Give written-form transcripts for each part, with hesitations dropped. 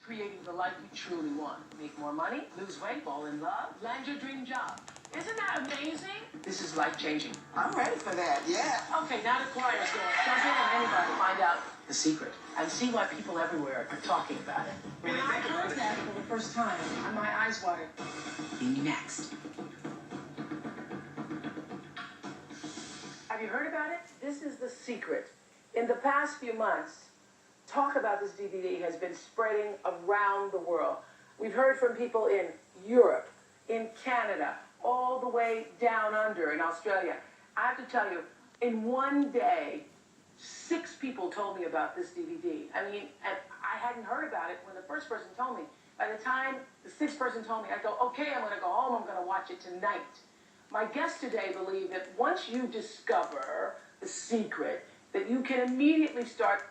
creating the life you truly want. Make more money, lose weight, fall in love, land your dream job. Isn't that amazing? This is life-changing. I'm ready for that, yeah. Okay, now the choir's going. Jump in and anybody find out the secret and see why people everywhere are talking about it. When I heard that for the first time, my eyes watered. Next. Have you heard about it? This is the secret. In the past few months, talk about this DVD has been spreading around the world. We've heard from people in Europe, in Canada, all the way down under in Australia. I have to tell you, in one day, 6 people told me about this DVD. I mean, and I hadn't heard about it when the first person told me. By the time the 6th person told me, I go, okay, I'm going to go home, I'm going to watch it tonight. My guests today believe that once you discover the secret, that you can immediately start.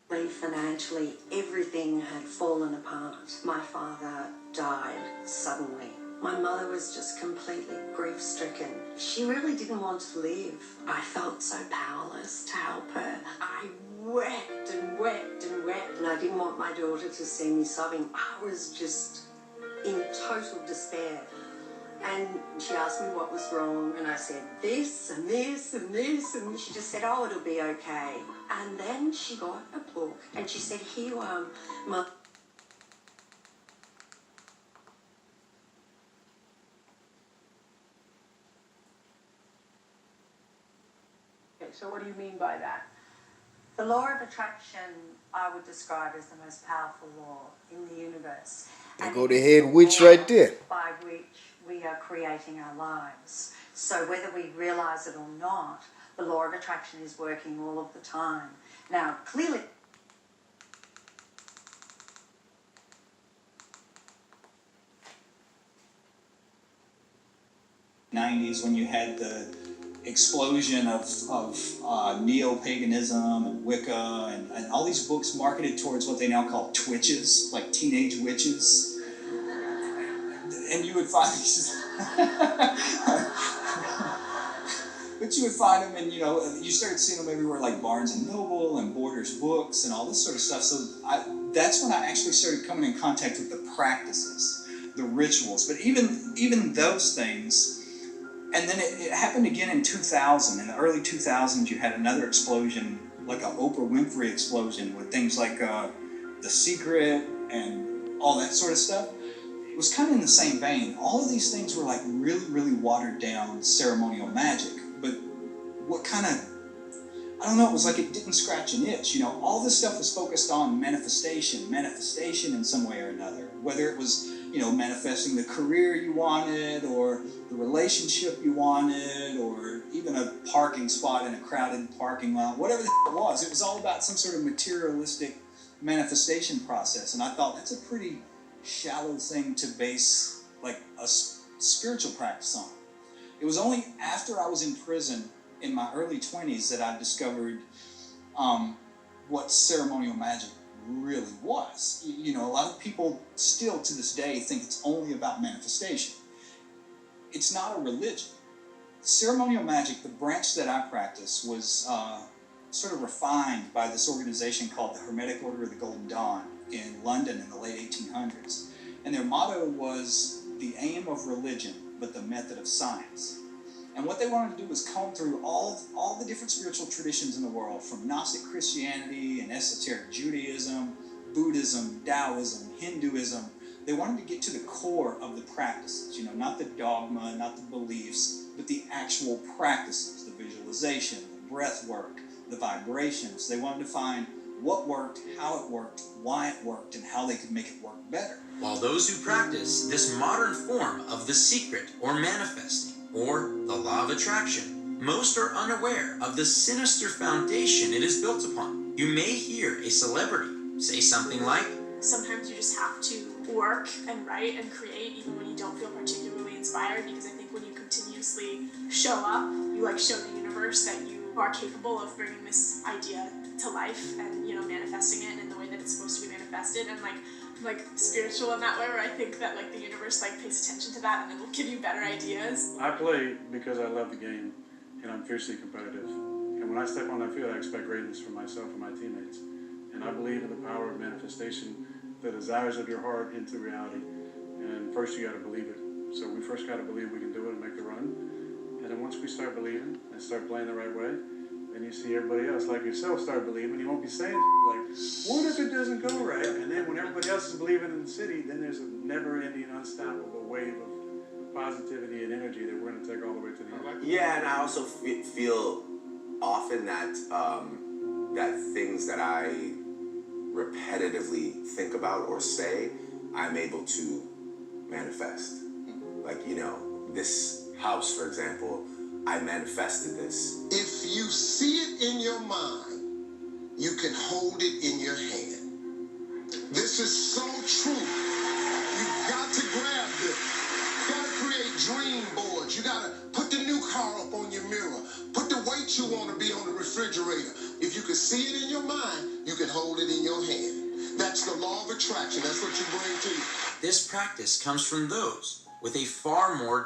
Financially, everything had fallen apart. My father died suddenly. My mother was just completely grief-stricken. She really didn't want to live. I felt so powerless to help her. I wept and wept and wept, and I didn't want my daughter to see me sobbing. I was just in total despair. And she asked me what was wrong, and I said this and this and this, and she just said, oh, it'll be okay. And then she got a book, and she said, here, Mum. Okay, so what do you mean by that? The law of attraction, I would describe as the most powerful law in the universe. There go the head witch right there. By which we are creating our lives. So whether we realize it or not, the law of attraction is working all of the time. Now, clearly, '90s, when you had the explosion of neo-paganism and Wicca and all these books marketed towards what they now call twitches, like teenage witches. And you would find these, but you would find them, and you started seeing them everywhere, like Barnes and Noble and Borders Books and all this sort of stuff. So that's when I actually started coming in contact with the practices, the rituals. But even those things, and then it happened again in 2000. In the early 2000s, you had another explosion, like an Oprah Winfrey explosion, with things like The Secret and all that sort of stuff. It was kind of in the same vein. All of these things were like really, really watered down ceremonial magic. But what kind of, I don't know, it was like it didn't scratch an itch. All this stuff was focused on manifestation in some way or another. Whether it was, manifesting the career you wanted, or the relationship you wanted, or even a parking spot in a crowded parking lot, whatever the it was all about some sort of materialistic manifestation process. And I thought that's a pretty shallow thing to base like a spiritual practice on. It was only after I was in prison in my early 20s that I discovered what ceremonial magic really was. A lot of people still to this day think it's only about manifestation. It's not a religion. Ceremonial magic, the branch that I practice, was sort of refined by this organization called the Hermetic Order of the Golden Dawn in London in the late 1800s. And their motto was the aim of religion, but the method of science. And what they wanted to do was comb through all the different spiritual traditions in the world, from Gnostic Christianity and esoteric Judaism, Buddhism, Taoism, Hinduism. They wanted to get to the core of the practices, not the dogma, not the beliefs, but the actual practices, the visualization, the breath work, the vibrations. They wanted to find what worked, how it worked, why it worked, and how they could make it work better. While those who practice this modern form of the secret or manifesting or the law of attraction, most are unaware of the sinister foundation it is built upon. You may hear a celebrity say something like, sometimes you just have to work and write and create even when you don't feel particularly inspired, because I think when you continuously show up, you show the universe that you are capable of bringing this idea to life and manifesting it in the way that it's supposed to be manifested, and like spiritual in that way, where I think that the universe pays attention to that and it will give you better ideas. I play because I love the game and I'm fiercely competitive, and when I step on that field I expect greatness from myself and my teammates, And I believe in the power of manifestation, the desires of your heart into reality. And first you got to believe it. So we first got to believe we can do it and make the run. And then once we start believing and start playing the right way, then you see everybody else like yourself start believing. You won't be saying like, what if it doesn't go right? And then when everybody else is believing in the city, then there's a never-ending, unstoppable wave of positivity and energy that we're going to take all the way to the end. Yeah, and I also feel often that that things that I repetitively think about or say, I'm able to manifest. Like, you know, this house, for example, I manifested this. If you see it in your mind, you can hold it in your hand. This is so true. You've got to grab this. You got to create dream boards. You got to put the new car up on your mirror. Put the weight you want to be on the refrigerator. If you can see it in your mind, you can hold it in your hand. That's the law of attraction. That's what you bring to you. This practice comes from those with a far more